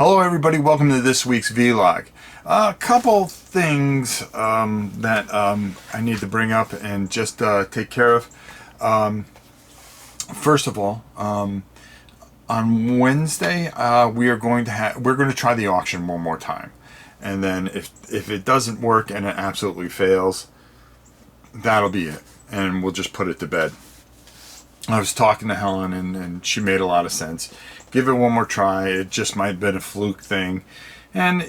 Hello everybody, welcome to this week's vlog. A couple things that I need to bring up and just take care of. First of all, on Wednesday we're going to try the auction one more time, and then if it doesn't work and it absolutely fails, that'll be it, and we'll just put it to bed. I was talking to Helen and she made a lot of sense. Give it one more try. It just might have been a fluke thing. And,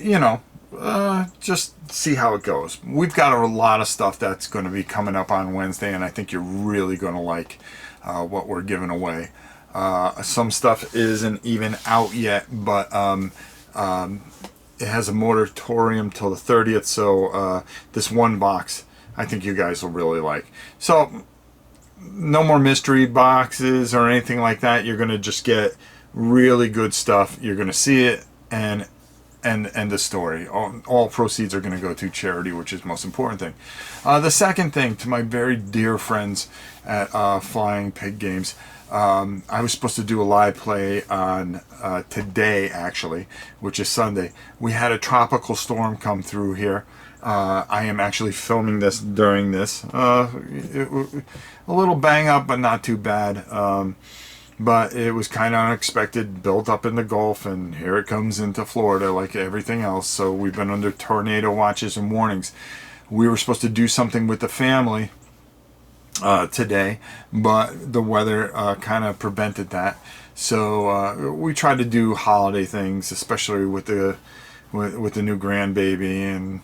just see how it goes. We've got a lot of stuff that's going to be coming up on Wednesday, and I think you're really going to like what we're giving away. Some stuff isn't even out yet, but it has a moratorium till the 30th, so this one box I think you guys will really like. So no more mystery boxes or anything like that. You're going to just get really good stuff. You're going to see it and the story. All proceeds are going to go to charity, which is the most important thing. The second thing, to my very dear friends at Flying Pig Games, I was supposed to do a live play on today, actually, which is Sunday. We had a tropical storm come through here. I am actually filming this during this. A little bang up, but not too bad. But it was kind of unexpected, built up in the Gulf, and here it comes into Florida like everything else. So we've been under tornado watches and warnings. We were supposed to do something with the family today, but the weather kind of prevented that. So we tried to do holiday things, especially with the new grandbaby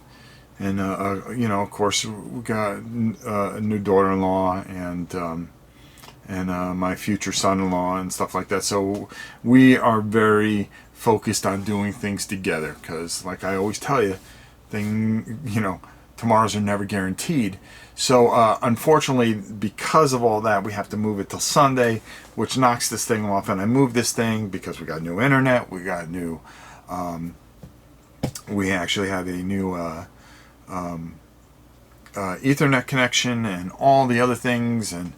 and of course we got a new daughter-in-law and my future son-in-law and stuff like that. So we are very focused on doing things together, because like I always tell you, tomorrows are never guaranteed. So unfortunately, because of all that, we have to move it till Sunday, which knocks this thing off. And I moved this thing because we got new internet, we got new we actually have a new Ethernet connection and all the other things, and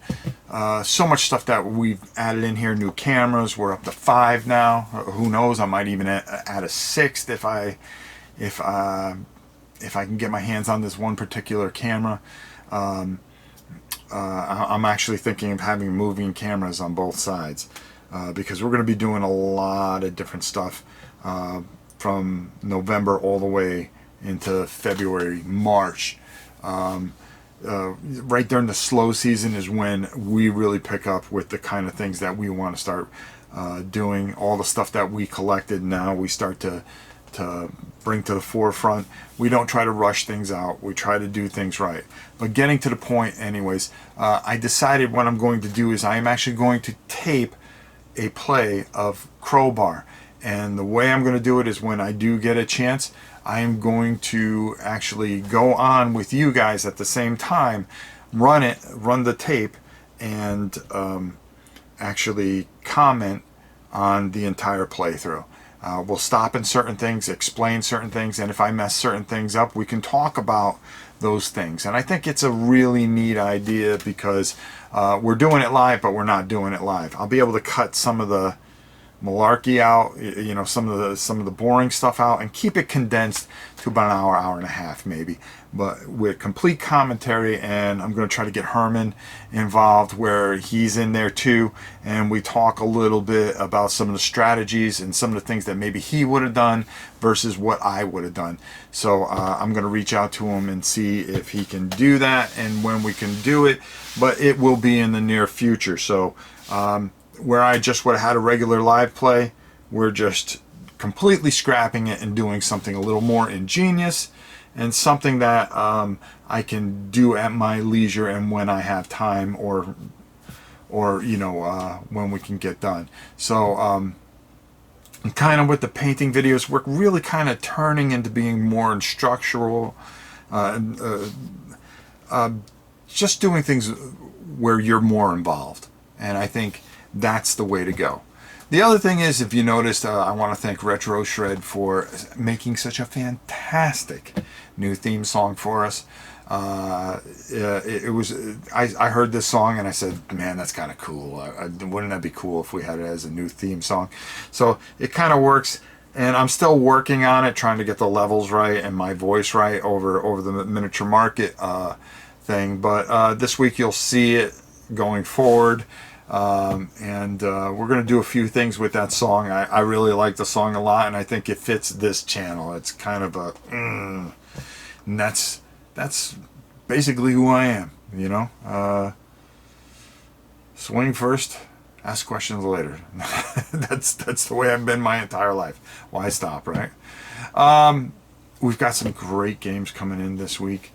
so much stuff that we've added in here. New cameras, we're up to 5 now. Who knows, I might even add a 6th if I can get my hands on this one particular camera. I'm actually thinking of having moving cameras on both sides, because we're going to be doing a lot of different stuff from November all the way into February, March. Right during the slow season is when we really pick up with the kind of things that we want to start doing. All the stuff that we collected now we start to bring to the forefront. We don't try to rush things out. We try to do things right. But getting to the point anyways, I decided what I'm going to do is I am actually going to tape a play of Crowbar. And the way I'm going to do it is, when I do get a chance, I am going to actually go on with you guys at the same time, run the tape, and actually comment on the entire playthrough. We'll stop in certain things, explain certain things, and if I mess certain things up, we can talk about those things. And I think it's a really neat idea, because we're doing it live, but we're not doing it live. I'll be able to cut some of the malarkey out, some of the boring stuff out, and keep it condensed to about an hour and a half maybe, but with complete commentary. And I'm going to try to get Herman involved, where he's in there too, and we talk a little bit about some of the strategies and some of the things that maybe he would have done versus what I would have done. So I'm going to reach out to him and see if he can do that and when we can do it, but it will be in the near future. So where I just would have had a regular live play, we're just completely scrapping it and doing something a little more ingenious, and something that I can do at my leisure and when I have time, or when we can get done. So kind of with the painting videos, we're really kind of turning into being more instructional, just doing things where you're more involved, and I think that's the way to go. The other thing is, if you noticed, I want to thank Retro Shred for making such a fantastic new theme song for us. It was, I heard this song and I said, man, that's kind of cool. Wouldn't that be cool if we had it as a new theme song? So it kind of works And I'm still working on it, trying to get the levels right and my voice right over the miniature market thing. But this week you'll see it going forward. And we're going to do a few things with that song. I really like the song a lot, and I think it fits this channel. It's kind of a, and that's basically who I am, you know. Swing first, ask questions later. that's the way I've been my entire life. Why stop, right? We've got some great games coming in this week,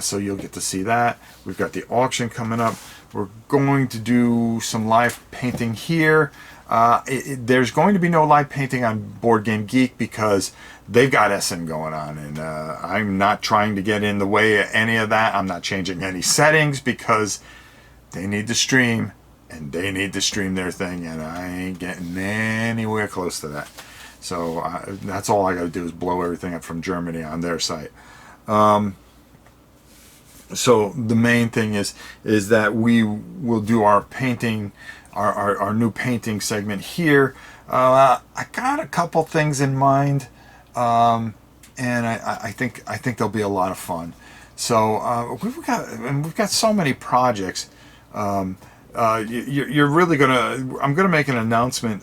so you'll get to see that. We've got the auction coming up. We're going to do some live painting here. There's going to be no live painting on Board Game Geek because they've got Essen going on, and I'm not trying to get in the way of any of that. I'm not changing any settings because they need to stream, and they need to stream their thing, and I ain't getting anywhere close to that. So that's all I got to do is blow everything up from Germany on their site. So the main thing is that we will do our painting, our new painting segment here. I got a couple things in mind, and I think they'll be a lot of fun. So we've got so many projects. You're really I'm gonna make an announcement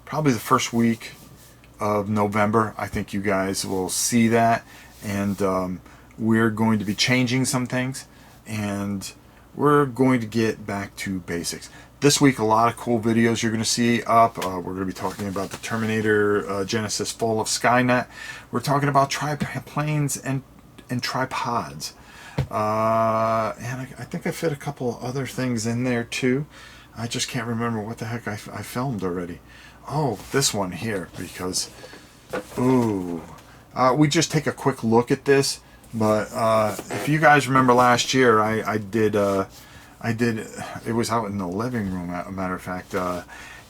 probably the first week of November. I think you guys will see that, and we're going to be changing some things, and we're going to get back to basics. This week, a lot of cool videos you're going to see up. We're going to be talking about the Terminator Genesis Fall of Skynet. We're talking about triplanes and tripods. And I think I fit a couple other things in there too. I just can't remember what the heck I filmed already. Oh, this one here, because, ooh. We just take a quick look at this. But if you guys remember last year, I did, it was out in the living room, as a matter of fact,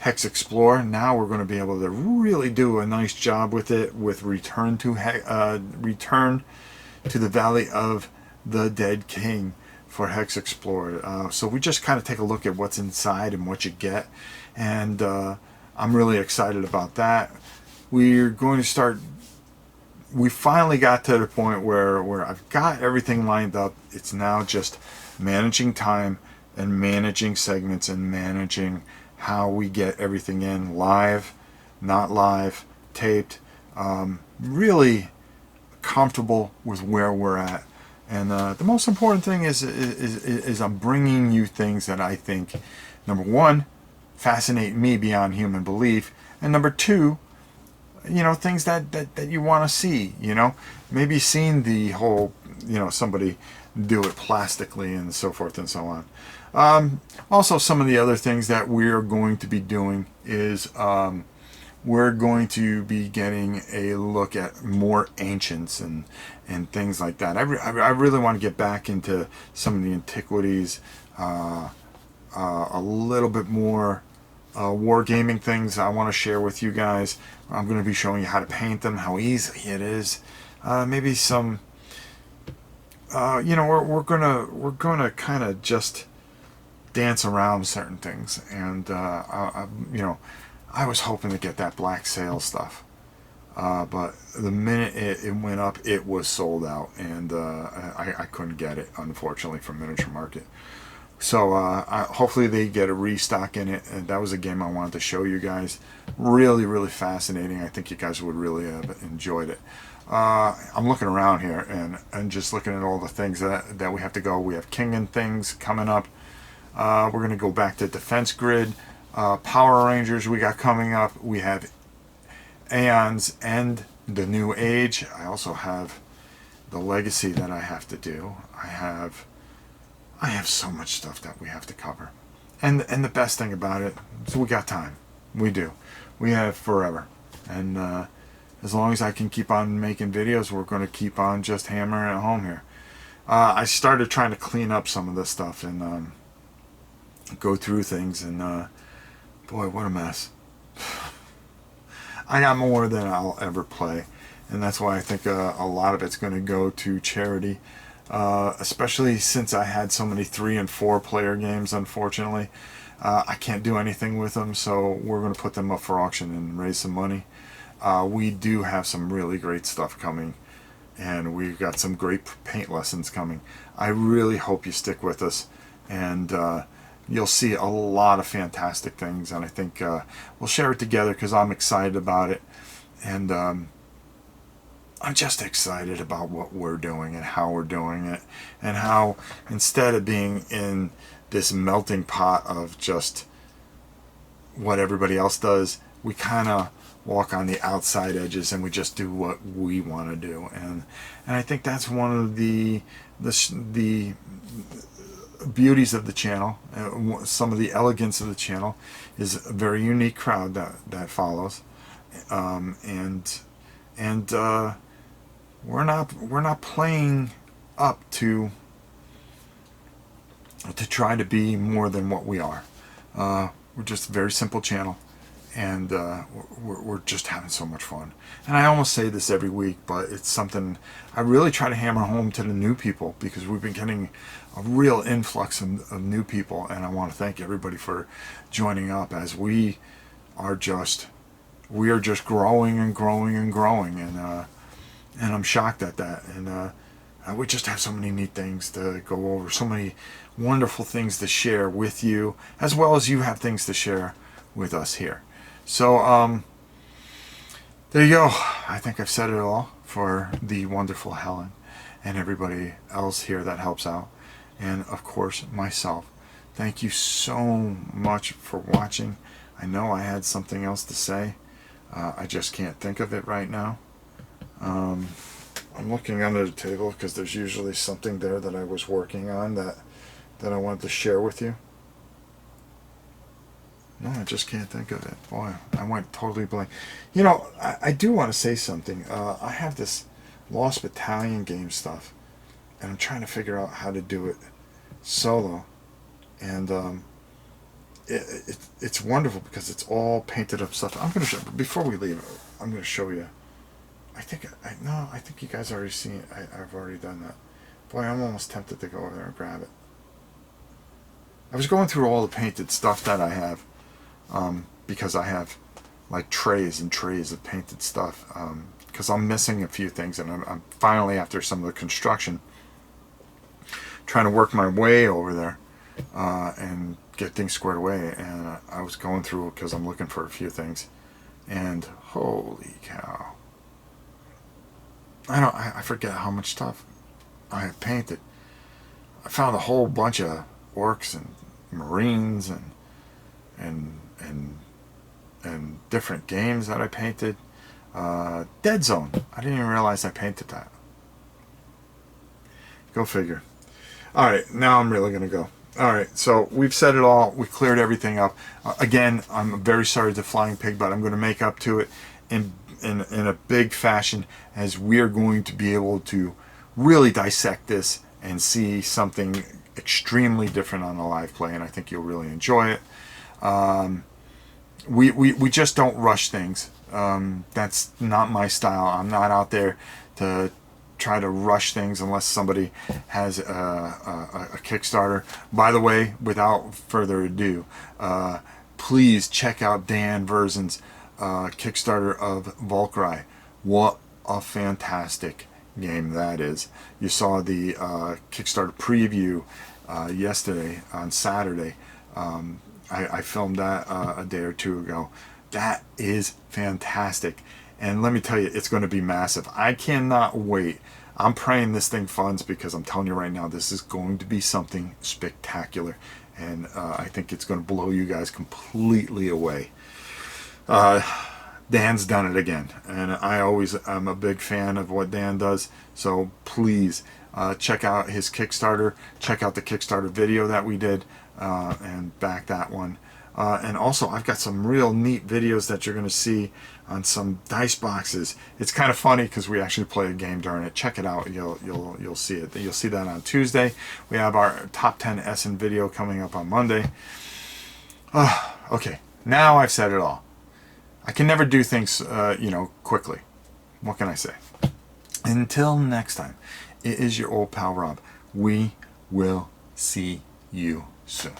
Hex Explore. Now we're going to be able to really do a nice job with it, with Return to the Valley of the Dead King for Hex Explorer. So we just kind of take a look at what's inside and what you get, and I'm really excited about that. We're going to start. We finally got to the point where I've got everything lined up. It's now just managing time and managing segments and managing how we get everything in live, not live, taped. Really comfortable with where we're at. And the most important thing is I'm bringing you things that I think, number one, fascinate me beyond human belief, and number two, you know, things that you want to see, you know, maybe seen the whole, you know, somebody do it plastically and so forth and so on. Also, some of the other things that we're going to be doing is we're going to be getting a look at more ancients and things like that. I really want to get back into some of the antiquities, a little bit more wargaming things I want to share with you guys. I'm going to be showing you how to paint them, how easy it is. Maybe some, you know, we're gonna kind of just dance around certain things, and you know, I was hoping to get that Black Sail stuff, but the minute it went up, it was sold out, and I couldn't get it, unfortunately, from Miniature Market. So hopefully they get a restock in it, and that was a game I wanted to show you guys. Really, really fascinating. I think you guys would really have enjoyed it. I'm looking around here and just looking at all the things that we have to go. We have King and things coming up. We're going to go back to Defense Grid. Power Rangers we got coming up. We have Aeon's End, the New Age. I also have the Legacy that I have to do. I have so much stuff that we have to cover. And the best thing about it, so we got time. We do. We have forever. And as long as I can keep on making videos, we're going to keep on just hammering it home here. I started trying to clean up some of this stuff and go through things, and boy, what a mess. I got more than I'll ever play, and that's why I think a lot of it's going to go to charity. Especially since I had so many 3 and 4 player games, unfortunately. I can't do anything with them, so we're going to put them up for auction and raise some money. We do have some really great stuff coming, and we've got some great paint lessons coming. I really hope you stick with us, and you'll see a lot of fantastic things, and I think we'll share it together because I'm excited about it, and I'm just excited about what we're doing and how we're doing it, and how instead of being in this melting pot of just what everybody else does, we kind of walk on the outside edges and we just do what we want to do, and I think that's one of the beauties of the channel. Some of the elegance of the channel is a very unique crowd that follows, and we're not playing up to try to be more than what we are. We're just a very simple channel, and we're just having so much fun. And I almost say this every week, but it's something I really try to hammer home to the new people, because we've been getting a real influx of new people, and I want to thank everybody for joining up, as we are just growing and growing and growing, and I'm shocked at that. And we just have so many neat things to go over, so many wonderful things to share with you, as well as you have things to share with us here. So there you go. I think I've said it all for the wonderful Helen and everybody else here that helps out, and of course myself. Thank you so much for watching. I know I had something else to say. I just can't think of it right now. I'm looking under the table because there's usually something there that I was working on that I wanted to share with you. No, I just can't think of it. Boy, I went totally blank. You know, I do want to say something. I have this Lost Battalion game stuff, and I'm trying to figure out how to do it solo. And it's wonderful because it's all painted up stuff. I'm gonna show, before we leave, I'm gonna show you. I think you guys already seen it. I've already done that. Boy, I'm almost tempted to go over there and grab it. I was going through all the painted stuff that I have, because I have like trays and trays of painted stuff, because I'm missing a few things, and I'm finally, after some of the construction, trying to work my way over there and get things squared away. And I was going through because I'm looking for a few things, and holy cow, I forget how much stuff I have painted. I found a whole bunch of orcs and marines and different games that I painted. Dead Zone. I didn't even realize I painted that. Go figure. Alright, now I'm really going to go. Alright, so we've said it all. We cleared everything up. Again, I'm very sorry to Flying Pig, but I'm going to make up to it in a big fashion, as we're going to be able to really dissect this and see something extremely different on the live play, and I think you'll really enjoy it. We just don't rush things. That's not my style. I'm not out there to try to rush things unless somebody has a Kickstarter. By the way, without further ado, please check out Dan Verzin's Kickstarter of Volkrai. What a fantastic game that is. You saw the Kickstarter preview yesterday on Saturday. I filmed that a day or two ago. That is fantastic, and let me tell you, it's going to be massive. I cannot wait. I'm praying this thing funds, because I'm telling you right now, this is going to be something spectacular, and I think it's going to blow you guys completely away. Dan's done it again, and I'm a big fan of what Dan does, so please check out his Kickstarter, check out the Kickstarter video that we did, and back that one. And also, I've got some real neat videos that you're going to see on some dice boxes. It's kind of funny because we actually play a game during it. Check it out. You'll see it. You'll see that on Tuesday. We have our top 10 Essen video coming up on Monday. Okay, now I've said it all. I can never do things, quickly. What can I say? Until next time, it is your old pal Rob. We will see you soon.